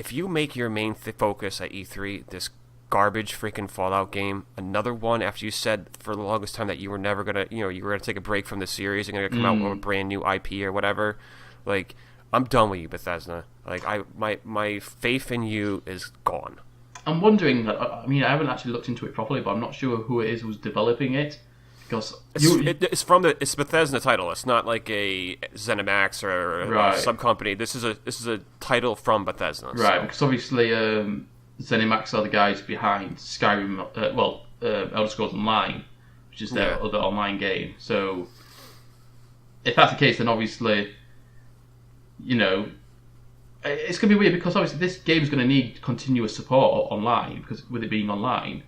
you make your main focus at E3 this garbage freaking Fallout game, another one after you said for the longest time that you were never gonna, you were gonna take a break from the series and gonna come out with a brand new IP or whatever, I'm done with you, Bethesda. My faith in you is gone. I'm wondering. I haven't actually looked into it properly, but I'm not sure who it is who's developing it because it's Bethesda title. It's not like a ZeniMax or a sub company. This is a title from Bethesda. Right, because obviously ZeniMax are the guys behind Skyrim. Elder Scrolls Online, which is their other online game. So if that's the case, then obviously. It's going to be weird because obviously this game is going to need continuous support online because with it being online,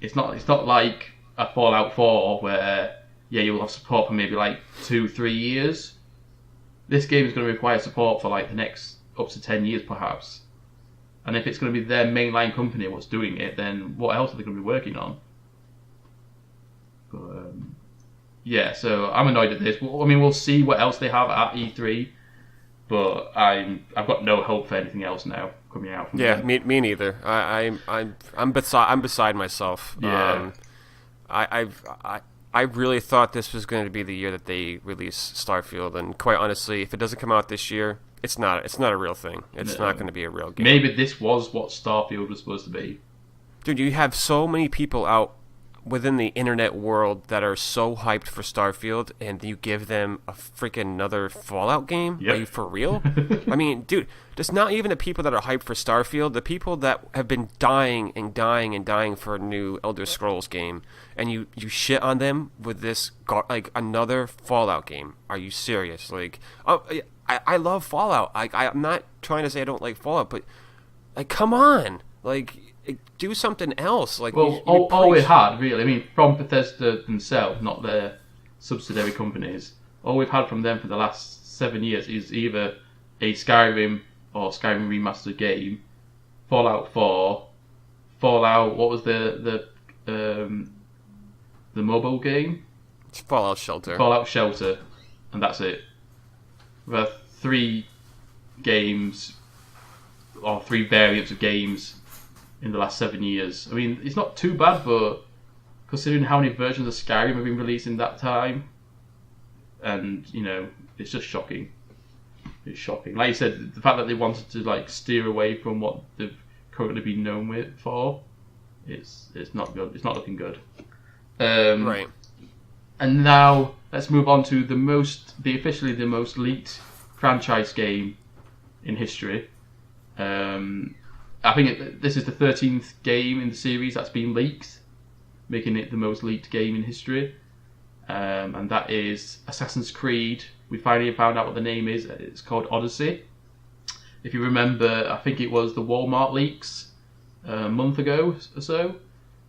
it's not like a Fallout 4 where you'll have support for maybe 2-3 years. This game is going to require support for the next up to 10 years perhaps. And if it's going to be their mainline company what's doing it, then what else are they going to be working on? But so I'm annoyed at this. We'll see what else they have at E3, but I've got no hope for anything else now coming out from them. Me neither. I'm beside myself. Yeah. I really thought this was going to be the year that they release Starfield, and quite honestly, if it doesn't come out this year, it's not a real thing. It's not going to be a real game. Maybe this was what Starfield was supposed to be. Dude, you have so many people out within the internet world that are so hyped for Starfield, and you give them a freaking another Fallout game? Yep. Are you for real? I mean, dude, just not even the people that are hyped for Starfield, the people that have been dying and dying and dying for a new Elder Scrolls game, and you shit on them with this, like, another Fallout game. Are you serious? Like, I love Fallout. I'm not trying to say I don't like Fallout, but, like, come on. Like, do something else. Like, well, all we had, really, I mean, from Bethesda themselves, not their subsidiary companies, all we've had from them for the last 7 years is either a Skyrim or Skyrim remastered game, Fallout 4, Fallout, what was the mobile game? It's Fallout Shelter. Fallout Shelter, and that's it. We've had 3 games, or 3 variants of games in the last 7 years. I mean, it's not too bad, but considering how many versions of Skyrim have been released in that time, and, you know, it's just shocking. It's shocking. Like you said, the fact that they wanted to, like, steer away from what they've currently been known with for, it's not good. It's not looking good. Right. And now let's move on to the officially the most leaked franchise game in history. I think this is the 13th game in the series that's been leaked, making it the most leaked game in history. And that is Assassin's Creed. We finally found out what the name is. It's called Odyssey. If you remember, I think it was the Walmart leaks a month ago or so.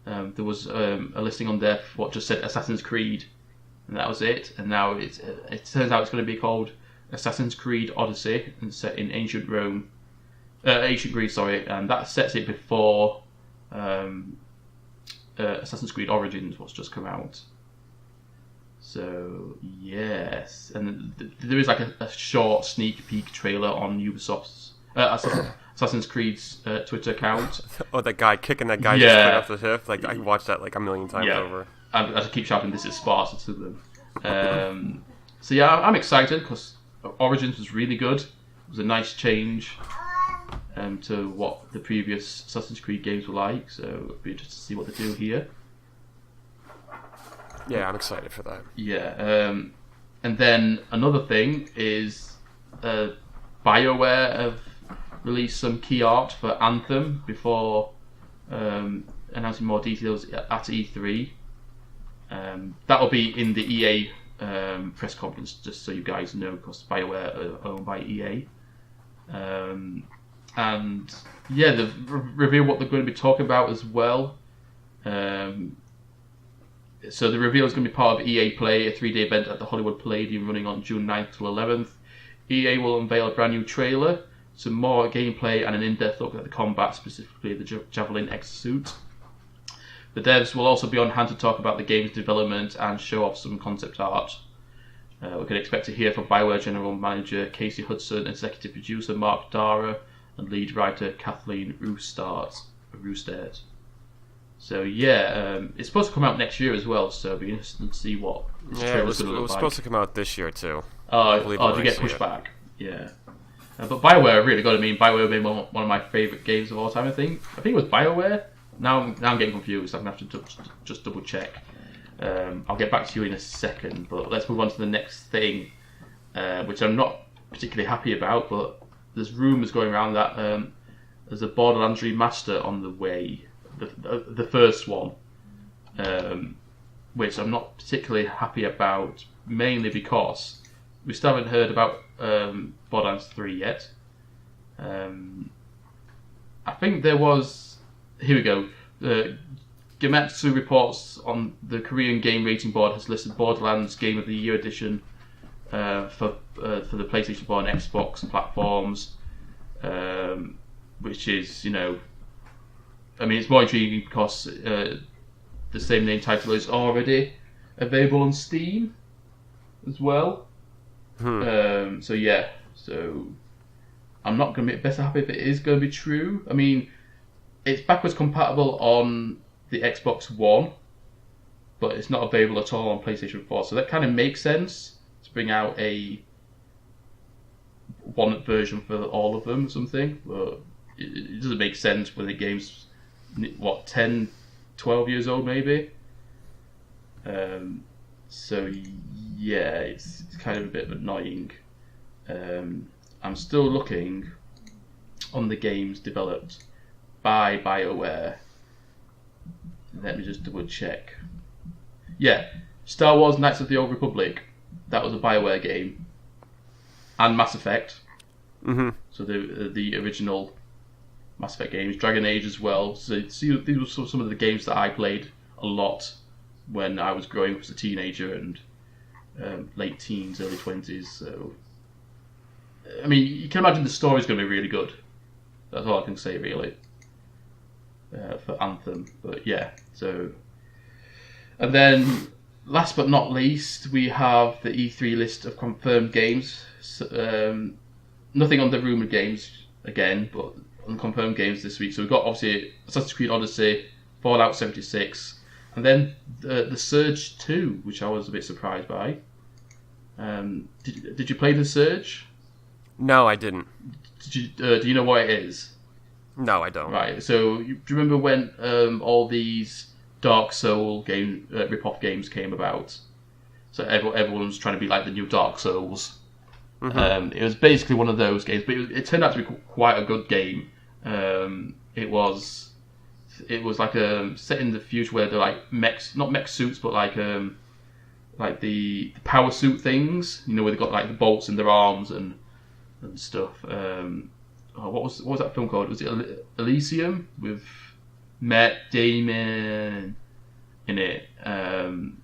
There was a listing on there for what just said Assassin's Creed, and that was it. And now it turns out it's going to be called Assassin's Creed Odyssey and set in ancient Greece, and that sets it before Assassin's Creed Origins, what's just come out. So yes, and there is like a short sneak peek trailer on Ubisoft's Assassin's Creed's Twitter account. Oh, that guy kicking that guy just straight off the hip. Like, I watched that like a million times over. I keep shouting, "This is Sparta" to them. So yeah, I'm excited because Origins was really good. It was a nice change to what the previous Assassin's Creed games were like. So it'll be interesting to see what they do here. Yeah, I'm excited for that. Yeah, and then another thing is BioWare have released some key art for Anthem before announcing more details at E3. That'll be in the EA press conference, just so you guys know, because BioWare are owned by EA. And yeah, they've revealed what they're going to be talking about as well. So the reveal is going to be part of EA Play, a 3-day event at the Hollywood Palladium running on June 9th to 11th. EA will unveil a brand new trailer, some more gameplay, and an in-depth look at the combat, specifically the Javelin exosuit. The devs will also be on hand to talk about the game's development and show off some concept art. We can expect to hear from BioWare General Manager Casey Hudson, Executive Producer Mark Dara, and lead writer Kathleen Roostert. So yeah, it's supposed to come out next year as well, so it'll be interesting to see what this trailer's going to look like. It was supposed to come out this year too. Did you get pushed back? Yeah. But BioWare really good. I mean, BioWare made one of my favourite games of all time, I think. I think it was BioWare. Now I'm getting confused. I'm going to have to just double check. I'll get back to you in a second, but let's move on to the next thing, which I'm not particularly happy about, but there's rumours going around that there's a Borderlands remaster on the way. The first one, which I'm not particularly happy about, mainly because we still haven't heard about Borderlands 3 yet. I think there was... Here we go. Gematsu reports on the Korean Game Rating Board has listed Borderlands Game of the Year edition for the PlayStation 4 and Xbox platforms, which is, you know... I mean, it's more intriguing because the same name title is already available on Steam as well. So yeah, I'm not going to be better happy if it is going to be true. I mean, it's backwards compatible on the Xbox One, but it's not available at all on PlayStation 4. So that kind of makes sense to bring out a one version for all of them or something, but it doesn't make sense when the game's 10, 12 years old maybe. So yeah, it's kind of a bit annoying. I'm still looking on the games developed by BioWare. Let me just double check. Yeah, Star Wars Knights of the Old Republic, that was a BioWare game. And Mass Effect. Mm-hmm. So the original Mass Effect games. Dragon Age as well. So these were some of the games that I played a lot when I was growing up as a teenager and late teens, early 20s. So, I mean, you can imagine the story's going to be really good. That's all I can say, really, for Anthem. But yeah, so... And then, last but not least, we have the E3 list of confirmed games. So, nothing on the rumoured games, again, but on confirmed games this week. So we've got, obviously, Assassin's Creed Odyssey, Fallout 76, and then the Surge 2, which I was a bit surprised by. Did you play the Surge? No, I didn't. Do you know what it is? No, I don't. Right. So do you remember when all these Dark Soul rip-off games came about? So everyone was trying to be like the new Dark Souls. Mm-hmm. It was basically one of those games, but it turned out to be quite a good game. It was like set in the future where they're like mechs, not mech suits, but like the power suit things. You know, where they got like the bolts in their arms and stuff. What was that film called? Was it Elysium with Matt Damon in it? And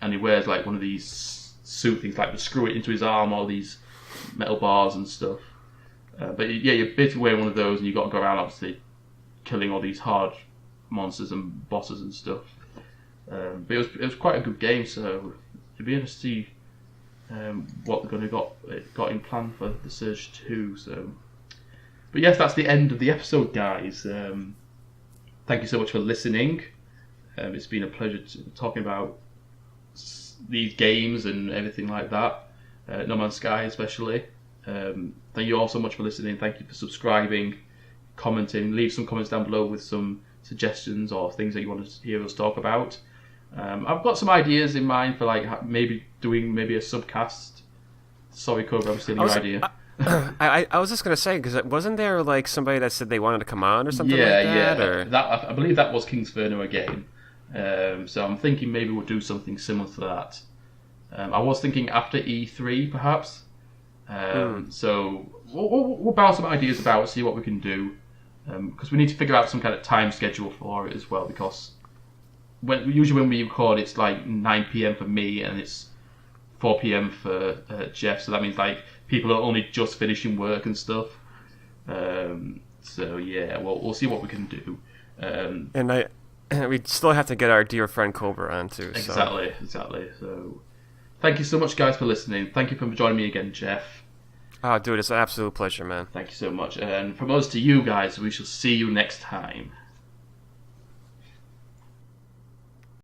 he wears like one of these suit things, like to screw it into his arm, all these metal bars and stuff. But yeah, you're basically wearing one of those, and you've got to go around obviously killing all these hard monsters and bosses and stuff. But it was quite a good game, so it'd be interesting to see what they're going to got in plan for the Surge 2. So, but yes, that's the end of the episode, guys. Thank you so much for listening. It's been a pleasure talking about these games and everything like that. No Man's Sky especially. Thank you all so much for listening. Thank you for subscribing, commenting. Leave some comments down below with some suggestions or things that you want to hear us talk about. I've got some ideas in mind for like maybe doing a subcast. Sorry, Cobra, I'm stealing your idea. I was just going to say, because wasn't there like somebody that said they wanted to come on or something like that? Yeah, or... that I believe that was Kingsferno again. So I'm thinking maybe we'll do something similar to that. I was thinking after E3 perhaps. So we'll bounce some ideas about, see what we can do, because we need to figure out some kind of time schedule for it as well, because usually when we record it's like 9 PM for me and it's 4 PM for Jeff, so that means like people are only just finishing work and stuff. So yeah, we'll see what we can do. And we still have to get our dear friend Cobra on too. Exactly. So thank you so much, guys, for listening. Thank you for joining me again, Jeff. Oh, dude, it's an absolute pleasure, man. Thank you so much. And from us to you guys, we shall see you next time.